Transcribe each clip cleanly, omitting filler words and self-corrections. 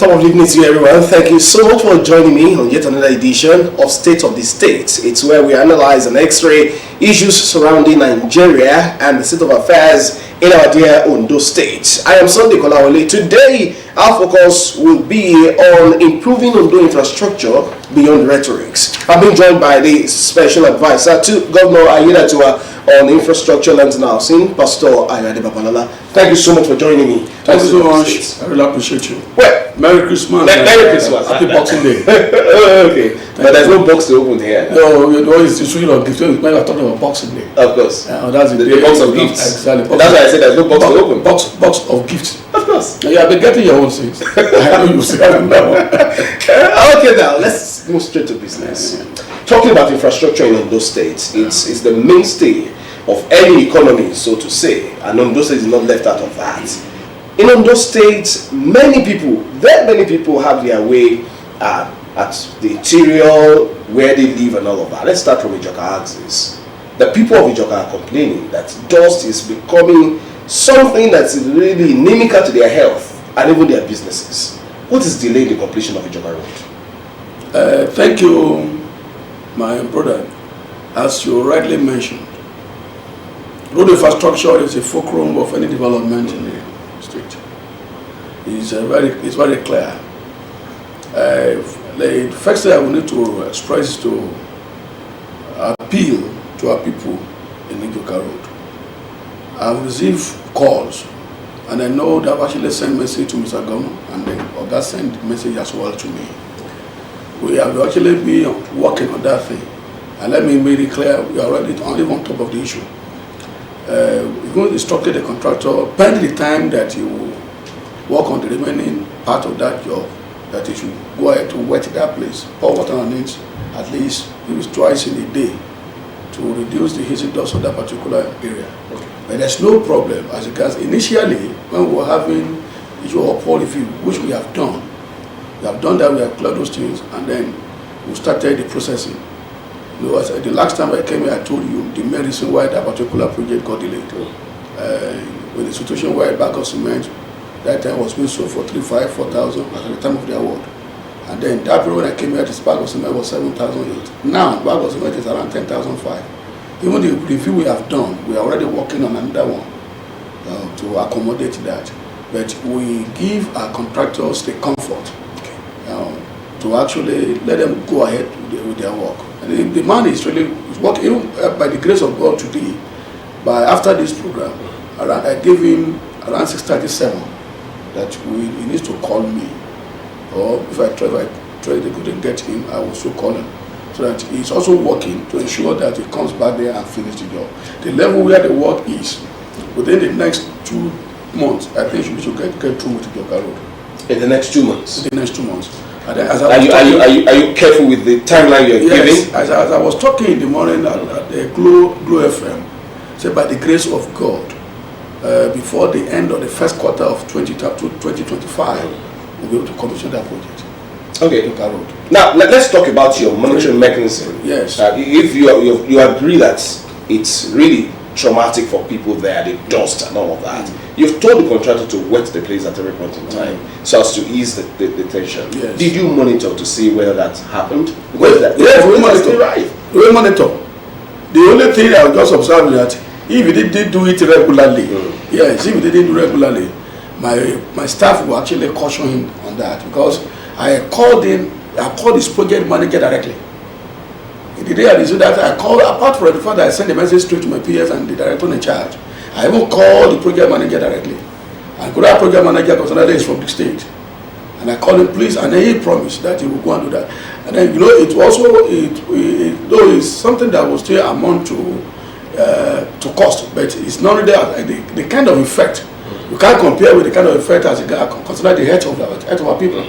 Top of the evening to you, everyone. Thank you so much for joining me on yet another edition of State of the State. It's where we analyze and x-ray issues surrounding Nigeria and the state of affairs in our dear Ondo State. I am Sunday Kolawole. Today, our focus will be on improving Ondo infrastructure beyond rhetorics. I'm being joined by the special advisor to Governor Ayedatiwa on infrastructure, lands and housing, Pastor Ayade Babalala. Thank you so much for joining me. Thank you so much. I really appreciate you. Well, Merry Christmas. Merry Christmas. Happy Boxing Day. Okay. But there's no box to open here. No, it's really of gifts. When we're talking about Boxing Day. Of course. That's the box of gifts. Exactly. That's why I said there's no box to open. Box of gifts. Of course. You have been getting your own things. I know you say that now. Okay, now let's move straight to business. Talking about infrastructure in Ondo State, it's the mainstay of any economy, so to say, and Ondo State is not left out of that. In Ondo State, very many people have their way at the interior, where they live and all of that. Let's start from Ijoka axis. The people of Ijoka are complaining that dust is becoming something that's really inimical to their health and even their businesses. What is delaying the completion of Ijoka Road? Thank you, my brother. As you rightly mentioned, road infrastructure is a fulcrum of any development in the state. It's very clear. The first thing I will need to express to appeal to our people in Ijoka Road. I've received calls, and I know they've actually sent message to Mr. Governor, and then Oga sent message as well to me. We have actually been working on that thing, and let me make it clear, we are already on top of the issue. We're going to instruct the contractor, pending the time that he will work on the remaining part of that job, that he should go ahead to wet that place, pour water on it, at least use twice in a day to reduce the heat dust of that particular area. Okay. But there's no problem, as regards initially when we were having issue of policy, which we have done. We have done that, we have cleared those things, and then we started the processing. You know, the last time I came here, I told you the main reason why that particular project got delayed. With the situation where a bag of cement that time was being sold for 4,000 at the time of the award. And then that period when I came here, this bag of cement was 7,008. Now, the bag of cement is around 10,005. Even the review we have done, we are already working on another one to accommodate that. But we give our contractors the comfort to actually let them go ahead with their work. And the man is really working, even by the grace of God today. But after this program, I gave him around 6:37 that he needs to call me. Or if I try they couldn't get him, I will also call him. So that he's also working to ensure that he comes back there and finish the job. The level where the work is, within the next 2 months, I think we should get through with the Ijoka Road. In the next 2 months? In the next 2 months. And then, are you careful with the timeline you're giving? As I was talking in the morning at the Glow FM, said by the grace of God, before the end of the first quarter of 2025, we'll be able to commission that project. Okay. Now let's talk about your monitoring mechanism. Yes. If you agree that it's really traumatic for people there, the dust and all of that. You've told the contractor to wet the place at every point in time so as to ease the tension. Yes. Did you monitor to see whether that happened? Yes, we monitor. Right. We monitor. The only thing I was just observing that if you didn't do it regularly, yes, if you didn't do it regularly, my staff will actually caution him on that, because I called his project manager directly. The day I did that, I called, apart from the fact that I sent a message straight to my PS and the director in charge, I even called the project manager directly. And that project manager, because another is from the state. And I called him, please, and then he promised that he would go and do that. And then, it also, though it's something that will still amount to cost, but it's not really the kind of effect. You can't compare with the kind of effect as consider the health of our people,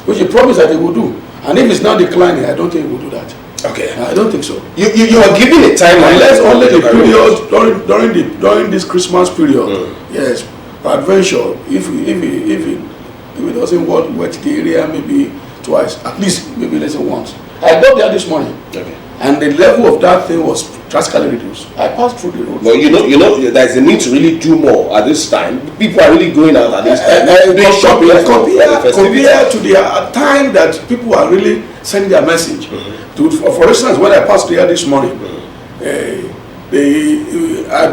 which he promised that he will do. And if it's not declining, I don't think he will do that. Okay. I don't think so. You are giving a timeline. Unless only the period during this Christmas period. Yes. Peradventure, if it doesn't wet the area maybe twice, at least maybe less than once. I got there this morning. Okay. And the level of that thing was drastically reduced. I passed through the road. Well, you know, there's a need to really do more at this time. People are really going out at this time. Compared to the time that people are really sending their message. For instance, when I passed there this morning, I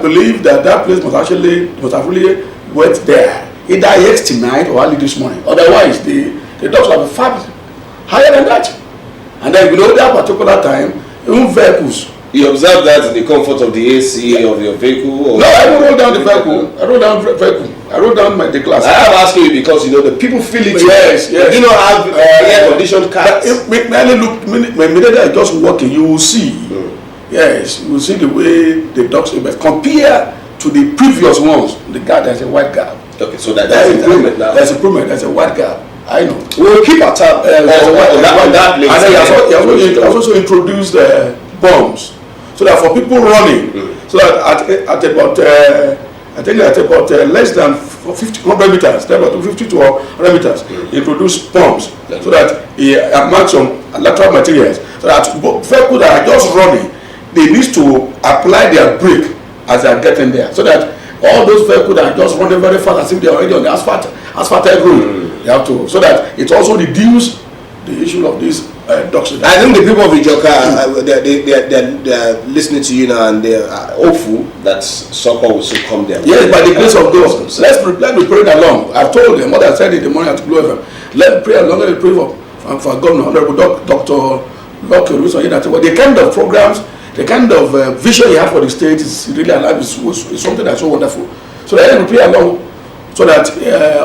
believe that place must have really went there either yesterday night or early this morning. Otherwise, the dogs will be far higher than that. And then that particular time, even vehicles. You observe that in the comfort of the AC of your vehicle? Or no, I don't roll down the vehicle. I roll down the glass. I am asking you because the people feel it. Yes. You do not have air conditioned cars. Immediately I just walking, you will see. Yes, you will see the way the dogs compare to the previous ones. The guard has a white gap. Okay, so that's improvement now. There's improvement. There's a white gap. I know. We'll keep a tab on that place. And then he has also introduced bombs, so that for people running, so that at about less than 100 meters, about 50 to 100 meters, he introduced bombs, so that he marked some lateral materials, so that vehicles that are just running, they need to apply their brake as they are getting there, so that all those vehicles that are just running very fast as if they are already on the asphalted road, they have to, so that it also reduces the issue of these dogs. I think the people of Ijoka, they're listening to you now and they're hopeful that soccer will soon come there. Yes, by the grace of God. Let me pray along. I've told them what I said in the morning at Blue FM. Let me pray along. Let me pray for Governor Honorable Dr. Loki. The kind of programs, the kind of vision he had for the state is really alive. Is something that's so wonderful. So let me pray along, so that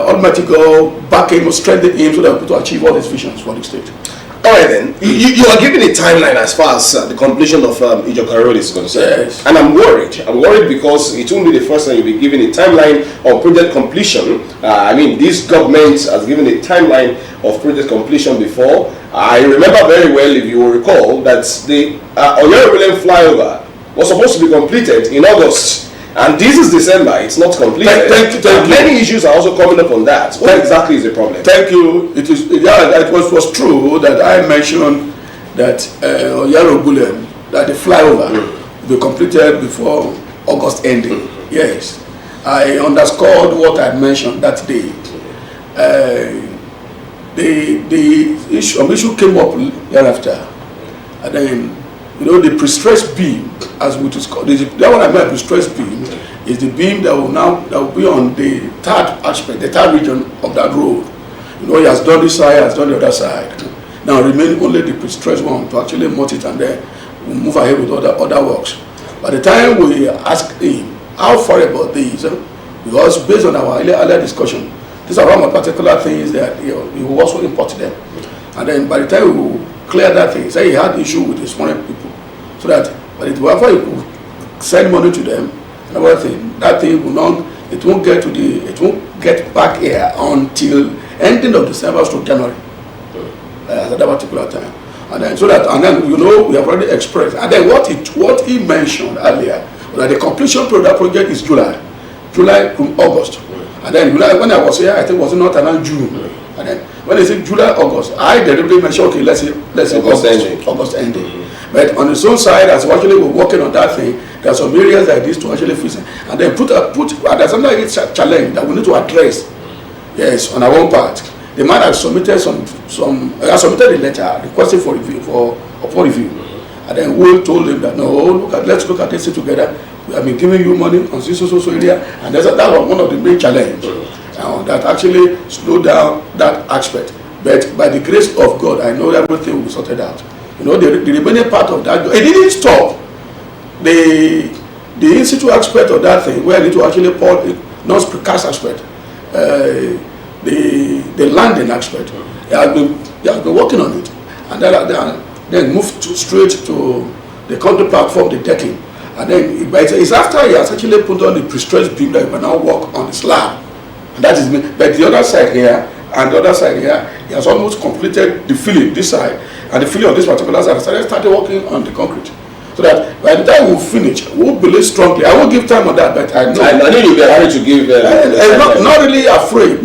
Almighty God back him, strengthen him, so that we to achieve all his visions for the state. All right then, you are giving a timeline as far as the completion of Ijoka Road is concerned. Yes. And I'm worried because it won't be the first time you'll be giving a timeline of project completion. This government has given a timeline of project completion before. I remember very well, if you will recall, that the Oyere flyover was supposed to be completed in August. And this is December, it's not completed. Thank you. Many issues are also coming up on that. What exactly is the problem? Thank you. It was true that I mentioned that Oyere that the flyover will be completed before August ending. Yes. I underscored what I mentioned that day. The issue came up thereafter. And then the pre-stressed beam, as we discussed, that one I meant pre-stressed beam is the beam that will be on the third aspect, the third region of that road. He has done this side, has done the other side. Now remain only the pre-stressed one to actually mount it, and then we'll move ahead with other works. By the time we ask him how far about these, because based on our earlier discussion, these are one particular things that he will also import them. And then by the time we will clear that thing, say he had issue with his foreign people, so that but whenever you could send money to them, another thing, that thing will not, it won't get back here until ending of December to January at that particular time. And then we have already expressed. And then what he mentioned earlier was that the completion of that project is July from August. And then when I was here, I think it was not around June. And then when they say July, August, I deliberately mentioned, okay, let's say August ending. But on his own side, as we're working on that thing, there are some areas like this to actually fix it. And then there's something it's a challenge that we need to address. Yes, on our own part. The man has submitted submitted a letter requesting for review, for review. And then we told him that let's look at this together. We have been giving you money on this social area, and that was one of the main challenges that actually slowed down that aspect. But by the grace of God, I know everything will be sorted out. The remaining part of that, it didn't stop. The institute aspect of that thing, where I need to actually pour non-precast aspect, the landing aspect, they have been working on it, and then moved straight to the country platform, the decking, and then it's after he has actually put on the pre-stressed beam that he can now work on the slab, and that is. But the other side here and the other side here, he has almost completed the filling this side, and the filling on this particular side. Started working on the concrete. So that by the time we finish, we'll believe strongly. I won't give time on that, but I know. I know you'll be happy to give. Not really afraid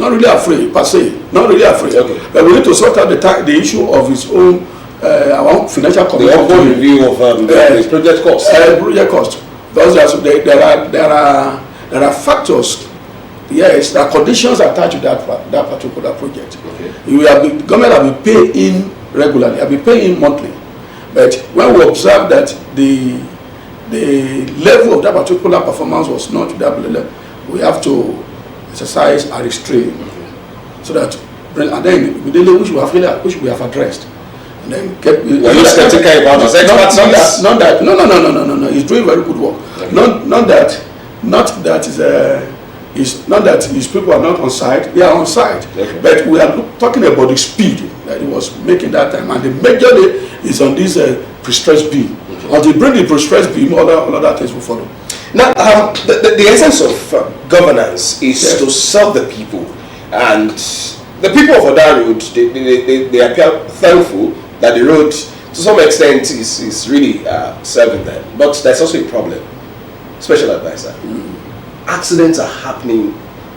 per se. Not really afraid. Okay. But we need to sort out the issue of his own our financial committee. The upward review of the project cost. Project cost. Because there are factors. Yes, there are conditions attached to that particular project. Okay. The government will be paying regularly. Will be paying monthly. But when we observe that the level of that particular performance was not to that level, we have to exercise a restraint, so that, and then immediately which we have addressed, and then get. Were you skeptical about his expertise? Not that. No. He's doing very good work. Okay. Not that his people are not on site. They are on site. Okay. But we are talking about the speed that he was making that time, and the majorly is on this pre-stressed beam. Okay. Until you bring the pre-stressed beam, other things will follow. Now, the essence of governance is to serve the people, and the people of Oda Road, they appear thankful that the road, to some extent, is really serving them. But there's also a problem. Special advisor. Accidents are happening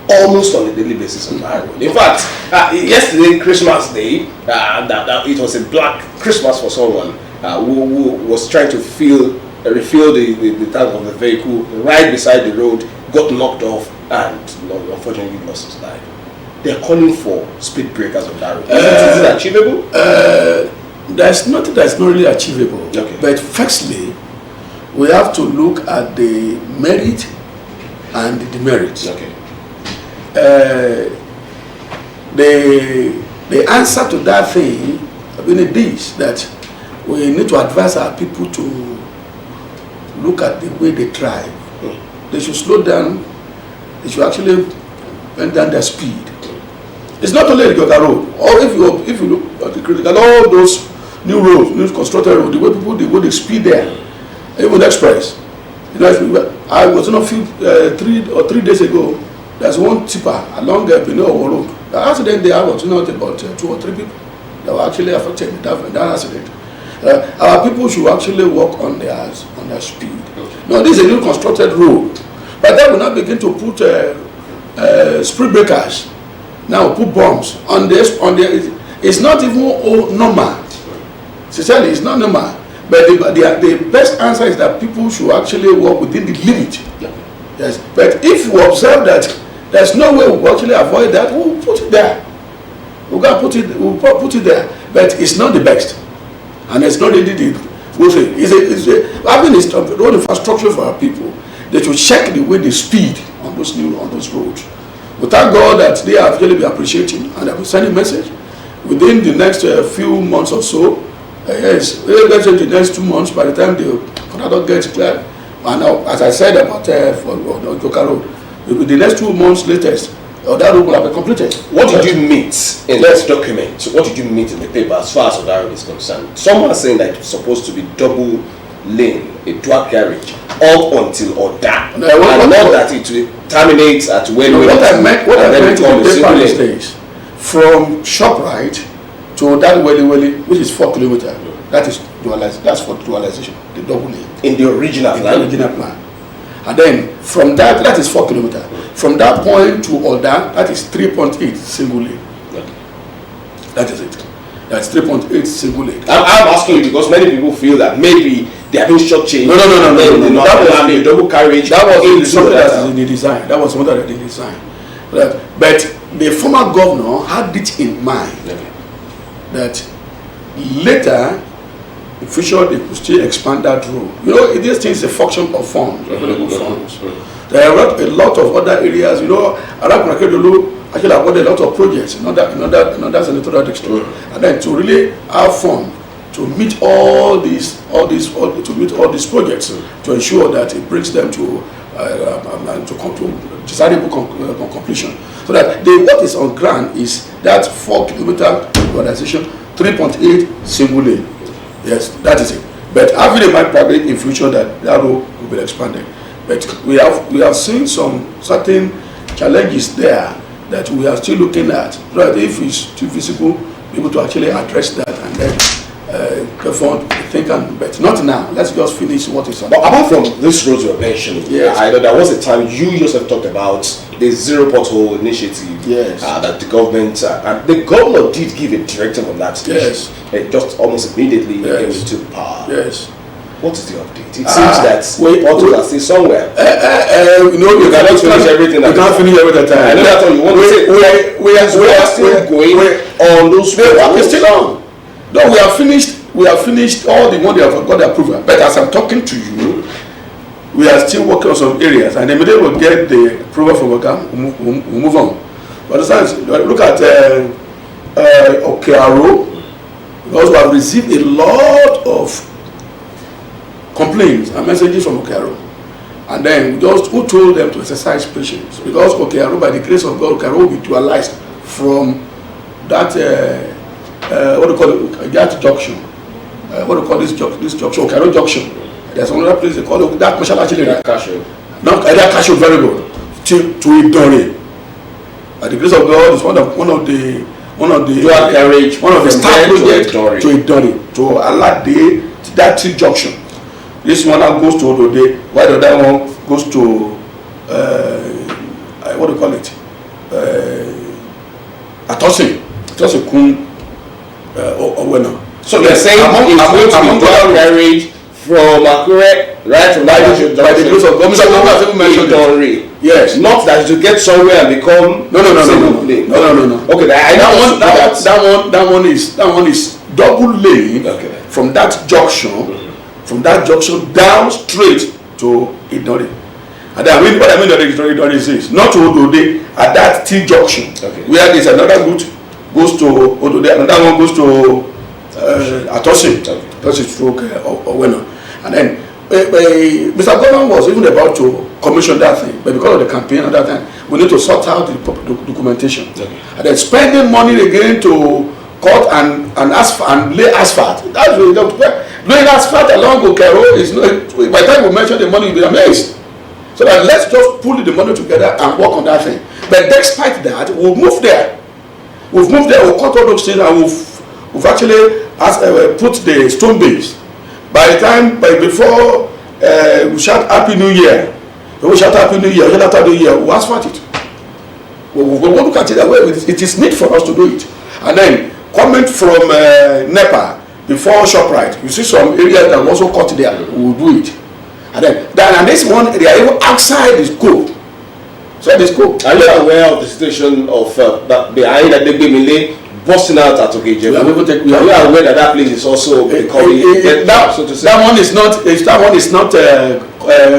almost on a daily basis on Oda Road. In fact, yesterday, Christmas Day, it was a black Christmas for someone who was trying to refill the tank of the vehicle right beside the road, got knocked off, and unfortunately lost his life. They're calling for speed breakers on that road. Is it achievable? There's nothing that's not really achievable. Okay. But firstly, we have to look at the merit and the demerits. Okay. The answer to that thing is this, that we need to advise our people to look at the way they drive. They should slow down. They should actually bend down their speed. It's not only the Yoga Road. Or if you look at the critical, all those new roads, new constructed roads, the way they speed there, even the express. You know, I was on a few 3 days ago. There's one tipper along Benin Road. The accident there was not about 2 or 3 people that were actually affected in that accident. Our people should actually work on their speed. Now, this is a new constructed road, but then we now begin to put speed breakers. Now put bombs on this. It's not even normal. Sincerely, it's not normal. But the best answer is that people should actually work within the limit. Yes. But if we observe that there's no way we actually avoid that, we'll put it there. We'll put it there. But it's not the best. And it's not really having a road infrastructure for our people. They should check the way they speed on those roads. We thank God that they have really been appreciating, and I will send a message within the next few months or so. Yes, in the next 2 months, by the time the contractor gets clear, and now, as I said about for Joka Road, the next 2 months latest, that road will have been completed. What did you meet in this document? What did you meet in the paper as far as Oda Road is concerned? Some are saying that it's supposed to be double lane, a dual carriage, up until Oda, and not that it will terminate at when what I meant in the paper is this: from ShopRite to that Welly, which is 4 kilometers. That is dualization. That's for dualization, the double lane. In the original plan. And then from that is 4 kilometers. From that point to Oda, that is 3.8 single lane. Okay. That is it. That's 3.8 single lane. I'm asking you because many people feel that maybe they have been shortchanged. No. That was the double carriage. That was something that is in the design. That was something that in the design. But the former governor had it in mind that later, in future, they could still expand that road. You know, this thing is a function of funds, available funds. There are a lot of other areas. You know, Arab Rakedolu actually awarded a lot of projects in other senatorial districts, and then to really have fun to meet all these projects to ensure that it brings them to desirable completion. So that what is on ground is that 4 kilometer urbanization, 3.8 single lane. Yes, that is it. But having in mind probably in future that road will be expanded. But we have seen some certain challenges there that we are still looking at. Right, if it's too feasible, be able to actually address that and then but not now. Let's just finish what is on. But apart from this roads you are mentioning, I know there was a time you yourself talked about the zero pothole initiative. Yes. That the government and the governor did give a directive on that. Yes. Just almost immediately Yes. when he took power. Yes. What is the update? It seems that potholes are still somewhere. You cannot finish everything. You can't finish everything. I know that's all you want to say. We are still going on those. The work is still on. No, we have finished. We have finished all the one they have got the approval. But as I'm talking to you, we are still working on some areas, and the minute we'll get the approval from Oga, we'll move on. But look at Okearo, because we have received a lot of complaints and messages from Okearo, and then who told them to exercise patience, because Okearo, by the grace of God, Okearo will be dualized from that what do you call it, that junction, what do you call this junction, Okearo junction. There's another place they call it that Mashalachi area. Not that Cashew, very good. To Idori. By the grace of God, it's one of the dual carriage, one of the star projects to Idori, to Alade, that T junction. This one now goes to Odode, while the other one goes to what do you call it? Atosin Kun Owena. So they're saying it's going to be dual carriage from Akure, right from that junction. By the grace of God, yes. Not that to get somewhere and become no. Okay, that one is double lane. Okay. From that junction down straight to Idori. And what I mean that Idori is not to Odode at that T junction. Okay. Where there's another route goes to Odode, another one goes to Atosin. Atosin stroke Owena. And then Mr. Governor was even about to commission that thing, but because of the campaign at that time, we need to sort out the documentation. Okay. And then spending money again to cut and lay asphalt. That's really laying asphalt along Okero is not. By the time we mention the money, you'll be amazed. So that let's just pull the money together and work on that thing. But despite that, we'll move there. We've moved there. We'll cut all those things, and we've actually put the stone base. By the time, before we shout Happy New Year, we'll asphalt it. We'll look at it that way. It is need for us to do it. And then, comment from NEPA before ShopRite, you see some areas that also cut there, we'll do it. And then this one, they are even outside the scope. So the scope. Are you aware of the situation of that behind that they gave busting out at Okeje? We are aware that place is also becoming so to say. That one is not.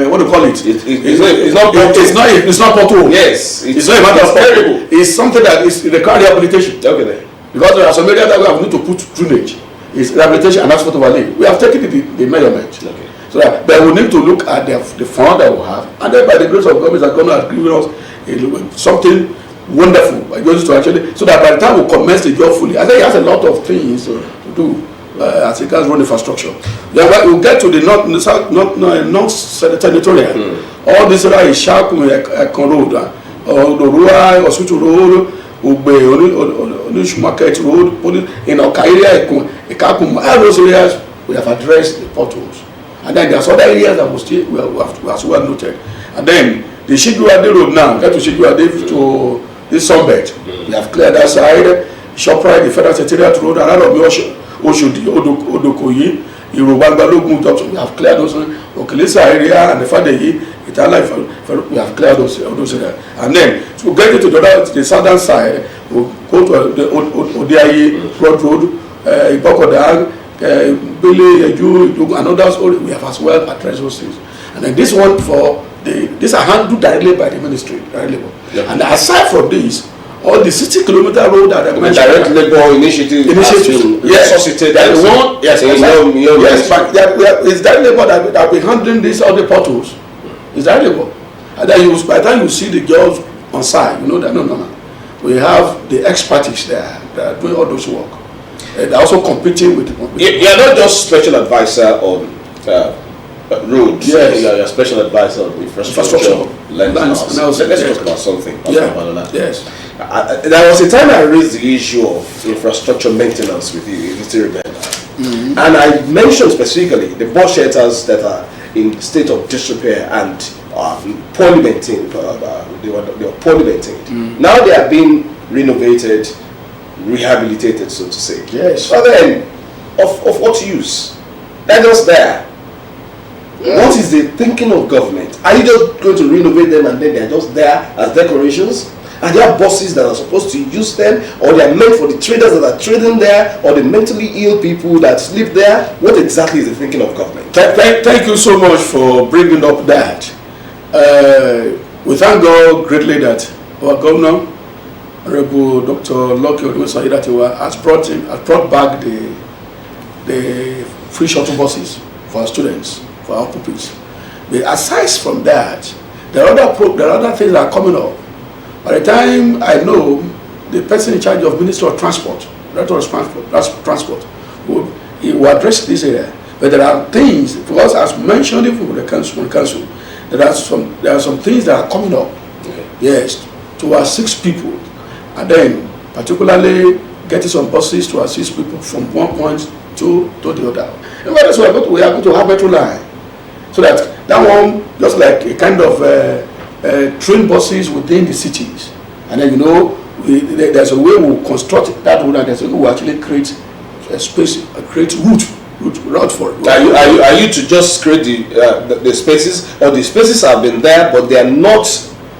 What do you call it? It's not pothole. Yes, it's not a matter of terrible. It's something that is requiring rehabilitation. Okay, then. Because there are some areas that we have need to put drainage. It's rehabilitation and asphalt overlay. We have taken the measurement. Okay. So that, but we need to look at the fund that we have, and then by the grace of God, is going to give us something wonderful. To actually, so that by the time we commence the job fully, I think he has a lot of things to do as regards road infrastructure. Then we'll get to the north territorial. All this area is Shakum Road, Orua, Hospital Road, Ugbe, Onish Market Road, in Okaria, Ekakum, all those areas we have addressed the potholes. And then there's other areas that we have as well noted. And then the Shiduade Road now, get to Shiduade to this subbed. We have cleared that side. ShopRite, the Federal Secretariat Road, and out of the Oshodi, Odokoyi, Irobangalogun junction. We have cleared those. Okelisa area and the Fadeyi, we have cleared those areas. And then to get into the southern side, we'll go to the Odiayi Road, Ibokodag, Billy, and others. We have as well addressed those things. And then this one these are handled directly by the ministry, directly. Yep. And aside from this, all the 60-kilometer road that I mentioned, direct labor initiative, yes, it's direct labor that we handling this all the potholes. It's direct labor, and then by the time you see the girls on site, you know that no. We have the expertise there that are doing all those work. They're also competing with. You're not just special advisor on roads. Yes. You're a special advisor on infrastructure. Let's talk about something. Yes. There was a time I raised the issue of infrastructure maintenance with you, if you still remember. Mm-hmm. And I mentioned specifically the bus shelters that are in state of disrepair and poorly maintained. They were poorly maintained. Now they are being renovated, rehabilitated, so to say. Yes. But then, of what use? They're just there. What is the thinking of government? Are you just going to renovate them and then they're just there as decorations? Are there bosses that are supposed to use them, or they are meant for the traders that are trading there, or the mentally ill people that live there? What exactly is the thinking of government? Thank you so much for bringing up that. We thank God greatly that our governor, Honorable Dr. Lucky Odumesayidatiwa, has brought back the free shuttle buses for our students, for our pupils. But aside from that, there are other things that are coming up. By the time I know, the person in charge of Ministry of Transport, Director of Transport, will address this area. But there are things, because as mentioned even from the council, there are some things that are coming up. Okay. Yes, to assist people, and then particularly getting some buses to assist people from one point to the other. And that's why we are going to have metro line, so that one just like a kind of train buses within the cities, and then there's a way we'll construct that road, and there's a way we'll actually create a space, create route for it. Are you to just create the spaces, or the spaces have been there but they are not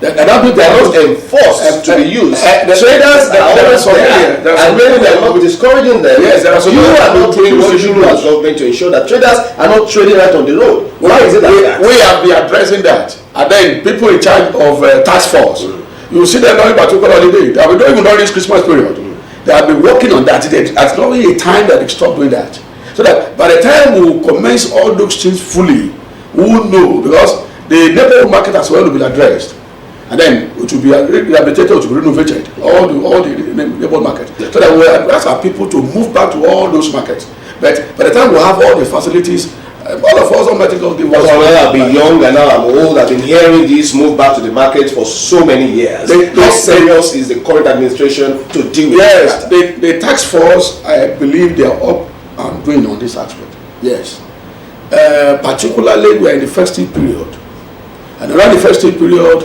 enforced to be used? Traders are always there, and maybe they are not discouraging them. Yes, there are some. You are not doing what you should do as government to ensure that traders are not trading right on the road. Why is it like that? We have been addressing that, and then people in charge of task force, you see them during particular holiday. They have been doing even during this Christmas period. They have been working on that. There's not really a time that they stop doing that. So that by the time we commence all those things fully, we will know, because the neighborhood market as well will be addressed, and then it will be rehabilitated, it will be renovated, all the neighborhood market, so that we ask our people to move back to all those markets. But by the time we have all the facilities, all of us automatically I've been young and now I'm old. I've been hearing this move back to the market for so many years. How serious is the current administration to deal with that? Yes, the task force, I believe they are up and doing on this aspect. Yes. Particularly we are in the festive period. And around the festive period,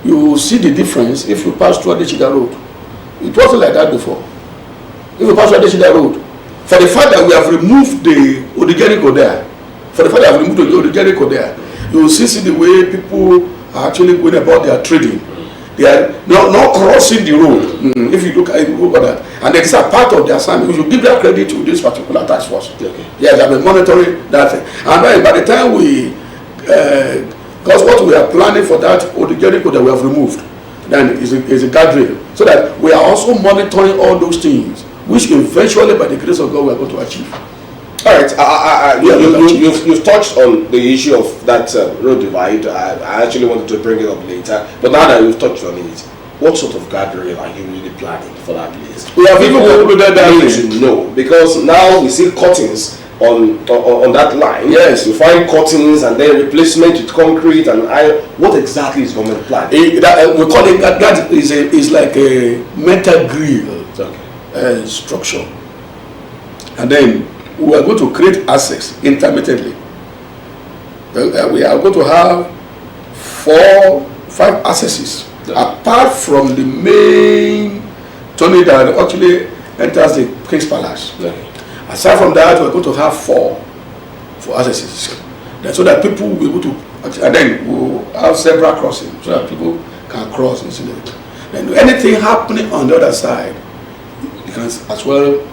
you will see the difference if you pass through Adeshida Road. It wasn't like that before. If you pass through Adeshida Road, for the fact that we have removed the Odigeriko there, you will see the way people are actually going about their trading. They are not crossing the road. If you look at that, and it is a part of their assignment. We should give that credit to this particular task force. Okay. Yes, I've been monitoring that thing. And then by the time because what we are planning for that Odigeriko that we have removed, then is a guardrail, so that we are also monitoring all those things, which eventually, by the grace of God, we are going to achieve. All right, you've touched on the issue of that road divide. I actually wanted to bring it up later, but now that we've touched on it, what sort of guardrail are you really planning for that place? We have even concluded that to know, because now we see cuttings on that line. Yes, you find cuttings and then replacement with concrete and iron. What exactly is government planning? We call it that is like a metal grill structure, and then we are going to create access intermittently. We are going to have 4-5 accesses apart from the main tunnel that actually enters the King's Palace. Aside from that, we are going to have 4 accesses, so that people will be able to, and then we will have several crossings so that people can cross easily. And anything happening on the other side, you can as well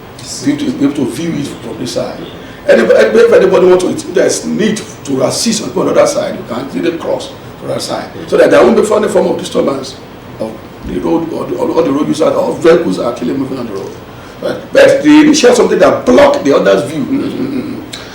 be able to view it from this side. If anybody wants to, if there's need to assist on the other side, you can either cross to the other side, so that there won't be any form of disturbance of the road or the road users or vehicles are actually moving on the road. But the initial something that block the other's view.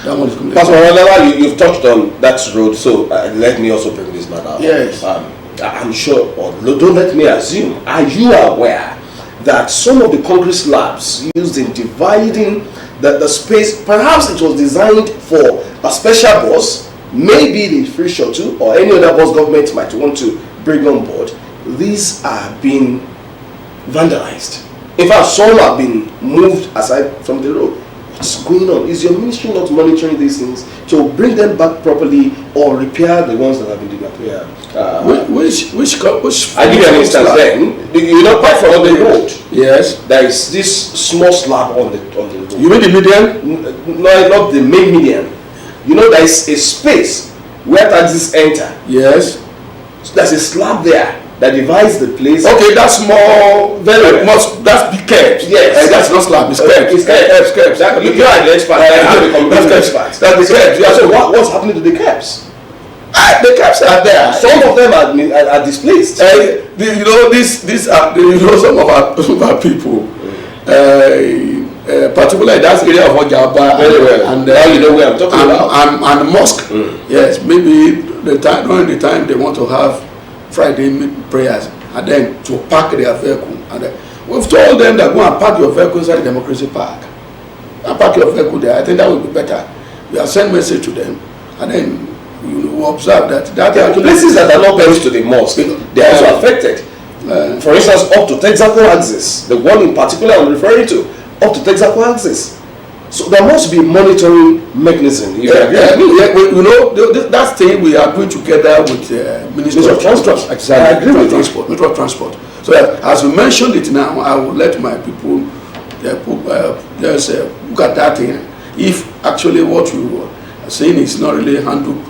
That one is coming. Pastor Wandala, you've touched on that road, so let me also bring this matter up. Yes. I'm sure, or don't let me assume, are you aware that some of the concrete slabs used in dividing the space, perhaps it was designed for a special bus, maybe the free shuttle or any other bus government might want to bring on board, these are being vandalized. In fact, some have been moved aside from the road. What's going on? Is your ministry not monitoring these things to bring them back properly or repair the ones that have been repaired? Which I give you an instance then. You know, apart from the road, yes, there is this small slab on the road. You mean the median? No, not the main median. You know, there is a space where taxis enter. Yes. So there's a slab there that divides the place. Okay, that's more, very much, that's the curbs. Yes. That's not slab, it's curbs. It's curbs. Exactly. You are the expert. That's the expert. That's the curbs. Yeah, so what's happening to the curbs? The curbs are there. Some of them are displaced. You know, these are, you know, some of our people, particularly that area of Ojaba, very well. And now you know where I'm talking about. And mosque. Yes, maybe during the time they want to have Friday prayers, and then to park their vehicle. And we've told them that go and park your vehicle inside the Democracy Park. And park your vehicle there. I think that would be better. We have sent message to them, and then you observe that places that are not close to the mosque, they are also affected. For instance, up to Texaco axis, the one in particular I'm referring to, up to Texaco axis. So there must be monitoring mechanism. You know, that thing we are doing together with Ministry of Transport. Exactly. I agree with transport, Ministry of Transport. So as we mentioned it now, I will let my people just look at that thing. If actually what you are saying is not really handled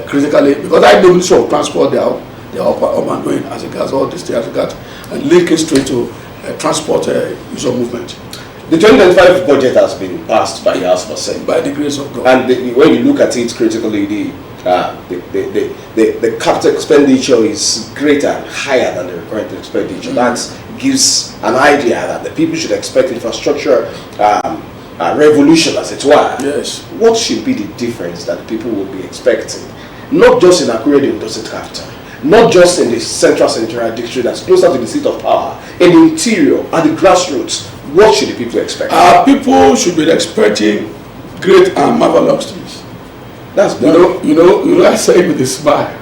critically, because I know Ministry of Transport, they are up and doing as regards all this, as regards and linking straight to transport user movement. The 2025 budget has been passed by the House of Assembly. By the grace of God. And when you look at it critically, the capital expenditure is greater and higher than the recurrent expenditure. That gives an idea that the people should expect infrastructure revolution, as it were. Yes. What should be the difference that people will be expecting? Not just in Akure, the Ndosit capital, not just in the central district that's closer to the seat of power, in the interior, at the grassroots. What should the people expect? People should be expecting great and marvelous things. That's good. You know, I say it with a smile.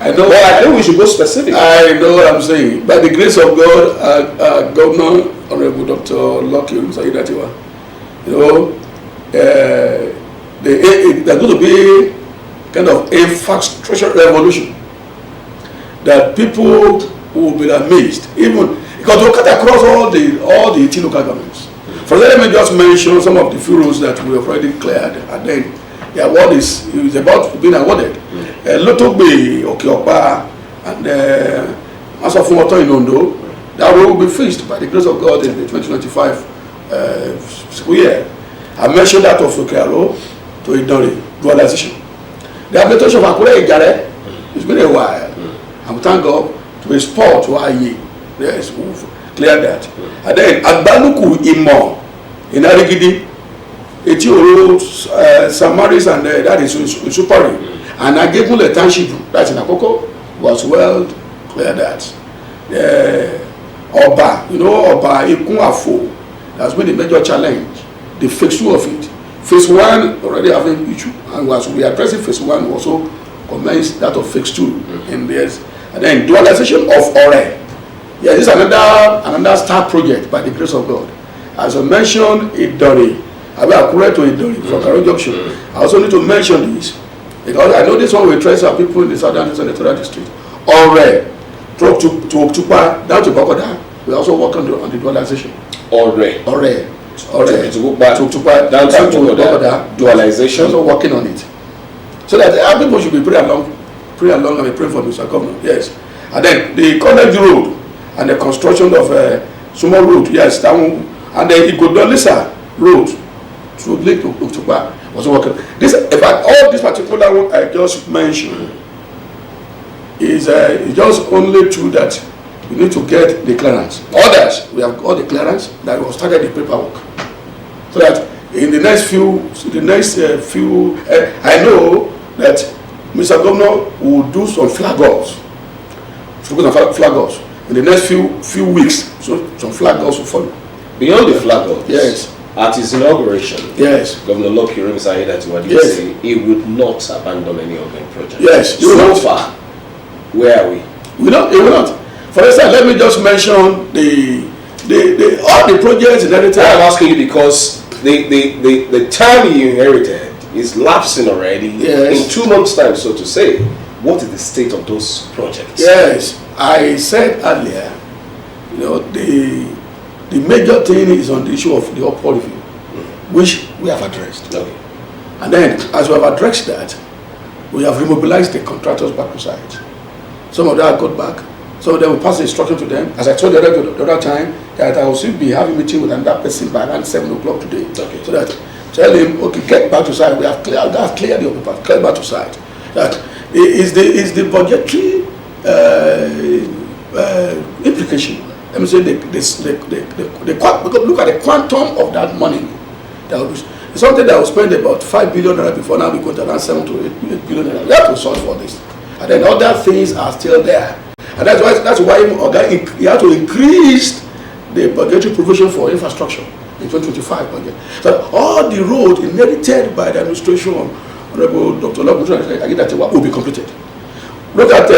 I know. Well, I think we should go specific. I know what I'm saying. By the grace of God, Governor Honorable Dr. Lucky Sayidatiwa, you know, there's going to be kind of a infrastructure revolution that people will be amazed, even because we cut across all the 18 local governments. For that, let me just mention some of the few roads that we have already cleared, and then the award is about being awarded. Lotogbe, Okiopa, and Asafumoto in Ondo, that road will be finished by the grace of God in the 2025 school year. I mentioned that of Okero to Idori, dualization. The habilitation of Akure Igare, it's been a while. And we thank God to a sport to IE. Yes, we've cleared that. And then Agbaluku Imo in Arigidi, Etioro, Samaris, and that is Supari. And Agekule Township, that's in Akoko, was well cleared that. Oba, you know, Oba Ikunafo, that's been the major challenge. The phase 2 of it. Phase 1 already having issue, and was we addressing phase 1 also commenced that of phase 2 in this. And then dualization of Ore. Yeah, this is another star project by the grace of God. As I mentioned, Idori. I will accurate to Idori from Karo Junction. I also need to mention this because I know this one will trace our people in the southern senatorial district. Ore, to Oktupa, down to Bokoda. We also work on the dualization. Ore. To go back to down to Bokoda. Dualization. Also working on it. So that our people should be pray along and be praying for Mr. Governor. Yes. And then the College Road and the construction of Sumo Road, yes, that one, and the Igodolisa Road to Lake Oktupa was working. This, in fact, all this particular one I just mentioned is just only true that you need to get the clearance. Others, we have got the clearance that we have started the paperwork. So that in the next few, I know that Mr. Governor will do some flag offs. Flag offs. In the next few weeks, so some flag offs will follow. Beyond the flag offs, yes. At his inauguration, yes, Governor Lucky Sayidatiwa did say he would not abandon any of the projects. Yes, so far, where are we? He will not. For instance, let me just mention the all the projects and everything. I'm asking you because the time you inherited is lapsing already. Yes. In 2 months' time, so to say. What is the state of those projects? Yes, I said earlier, you know, the major thing is on the issue of the upward review, which we have addressed. Okay. And then, as we have addressed that, we have remobilized the contractors back to site. Some of them have got back. Some of them will pass the instruction to them. As I told you the other time, that I will still be having a meeting with another person by around 7 o'clock today. Okay. So that tell him, okay, get back to site. We have cleared the open path. Get back to site. That is the budgetary implication. Let me say look at the quantum of that money. It's something that will spend about 5 billion naira before now we go to around 7 to 8 billion naira. We have to solve for this. And then other things are still there. And that's why he had to increase the budgetary provision for infrastructure in 2025 budget. So all the roads inherited by the administration of Honorable Dr. Labutu will be completed. Look at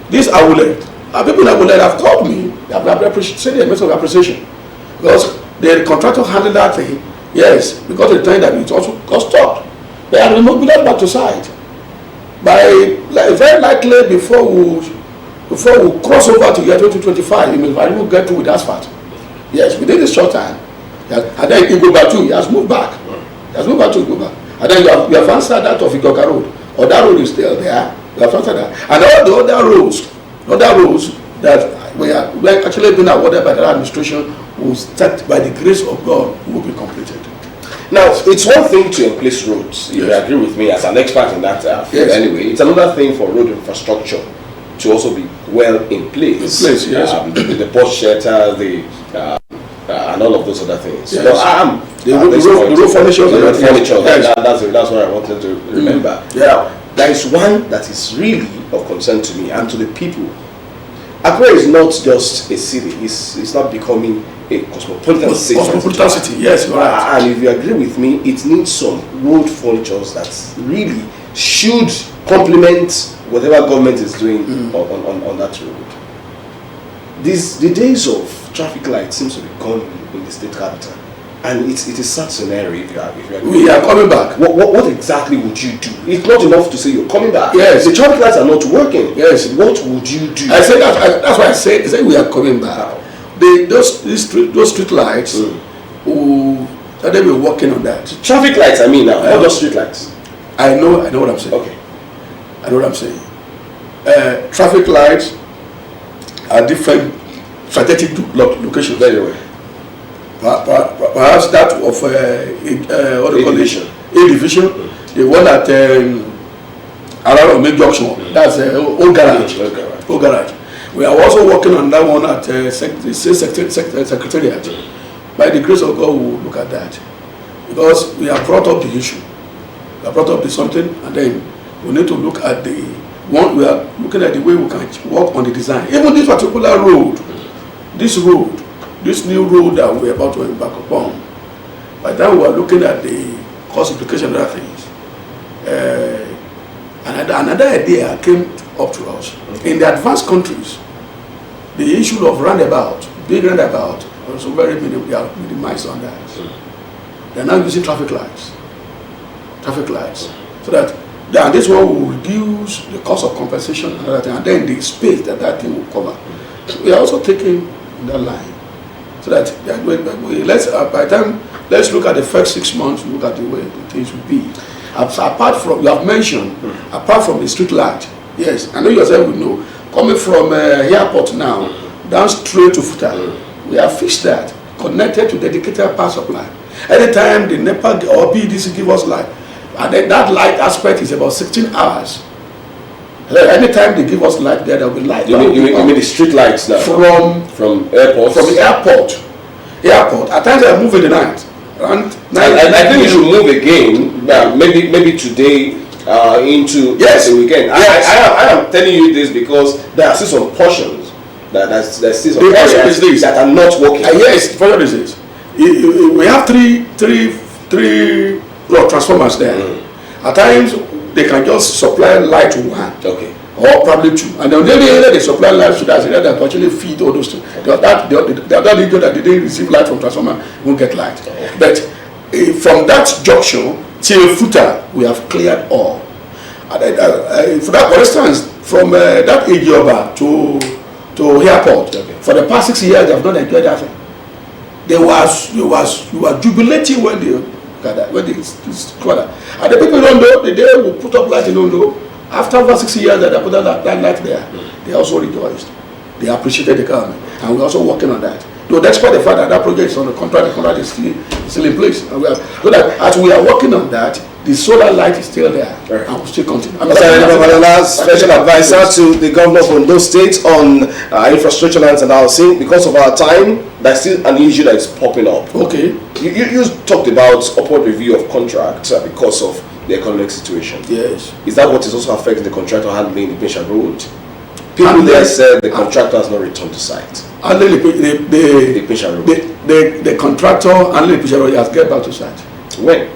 this Awule. People in Awule have called me. They have said a message of appreciation because the contractor handled that thing. Yes, because of the time that it also got stopped. They are removed back to site. Very likely before we cross over to year 2025, we will get to with asphalt. Yes, within this short time. Yes. And then Igobatu, he has moved back. He has moved back to Igoba. And then you have answered that of Ikoka Road. Or that road is still there. You have answered that. And all the other roads that we are actually being awarded by the administration will start by the grace of God will be completed. Now, it's one thing to emplace roads. You agree with me as an expert in that field. Yes. Anyway, it's another thing for road infrastructure to also be well in place. Yes. The bus shelter, and all of those other things. Yes. The road furniture. That's what I wanted to remember. Yeah. There is one that is really of concern to me and to the people. Accra is not just a city. It's not becoming a cosmopolitan city. Cosmopolitan city, yes, you're right. And if you agree with me, it needs some road furnitures that really should complement whatever government is doing on that road. The days of traffic lights seems to be gone in the state capital, and it is such scenario. If you agree. We are coming back. What exactly would you do? It's not enough to say you're coming back. Yes. The traffic lights are not working. Yes. What would you do? I said that's why I said we are coming back. Those street lights, they were working on that. Traffic lights, I mean now, not just street lights. I know what I'm saying. Okay. I know what I'm saying. Traffic lights are different strategic locations. Very well. Perhaps that of what do you call division. A division, the one at around Main Junction. That's old garage. Old garage. We are also working on that one at the Secretariat. By the grace of God, we will look at that. Because we have brought up the issue. We have brought up the something, and then we need to look at the one. We are looking at the way we can work on the design. Even this particular road, this new road that we are about to embark upon, by the time we are looking at the cost implication of other things, another idea came up to us. In the advanced countries, the issue of big roundabout, also very minimized on that. They are now using traffic lights, so that this one will reduce the cost of compensation and other thing, and then the space that thing will cover. We are also taking that line, so that by the time let's look at the first 6 months, look at the way the things will be. Apart from, you have mentioned, apart from the street light, yes, I know yourself will know, coming from airport now, down straight to Futa, we have fixed that, connected to dedicated power supply. Anytime the NEPA or PDC give us light, and then that light aspect is about 16 hours. Anytime they give us light there will be light. You mean the street lights now? From airport? From the airport. At times they move in the night. I think we should move again, maybe today into the weekend. Yes. I am telling you this because there are still some portions there's still some areas that are not working. Yes, the portion is this. We have three transformers there. At times they can just supply light to one. Okay. Or probably two. And then they supply light to that area that actually feed all those things. The other region that they didn't receive light from transformer won't get light. But from that junction till Futa, we have cleared all. And for instance, from that Ejioba to airport, for the past 6 years, they have not enjoyed that. You were jubilating when they got that, when they discovered that. And the people don't know, the day will put up light in Ondo. After over 6 years that they put that light there, they also rejoiced. They appreciated the government, and we're also working on that. Though despite the fact that that project is on the contract is still in place. And so that as we are working on that, the solar light is still there, and will still continue. Special advisor to the governor of Ondo State on infrastructure lands and housing. Because of our time, that's still an issue that is popping up. Okay. You talked about upward review of contracts because of the economic situation. Yes. Is that what is also affecting the contractor handling the Mission Road? People there said the contractor has not returned to site. Handling the Mission Road. The contractor handling the Mission Road has get back to site. When?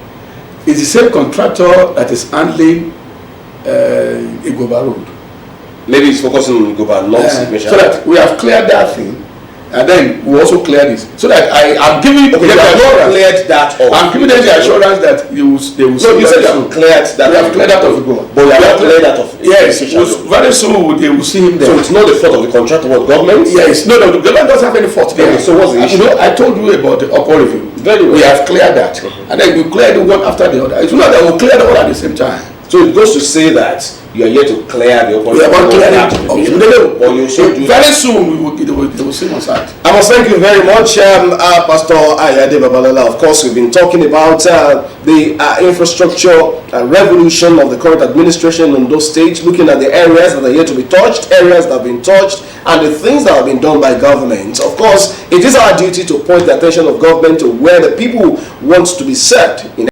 It's the same contractor that is handling Igoba Road. Maybe it's focusing on Igoba, not so that we have cleared that thing, and then we also clear this. So that I'm giving okay, they have not cleared that off. I'm giving them the assurance that they will. No, you said you have cleared that. We have cleared that of Igoba. But you have not cleared that of. Yes, very soon they will see him there. So it's not the fault of the contractor, but government. Yes, no, the government doesn't have any fault there. Okay, so what's the issue? You know, I told you about the upper review. Very well. We have cleared that, and then we clear the one after the other. It's not that we clear the all at the same time. So it goes to say that you are yet to clear the upper. We are about clear that. But you should do very soon they will see on site. I must thank you very much, Pastor Ayade Babalola. Of course, we've been talking about the infrastructure revolution of the current administration in those states, looking at the areas that are yet to be touched, areas that have been touched, and the things that have been done by government. Of course, it is our duty to point the attention of government to where the people want to be served in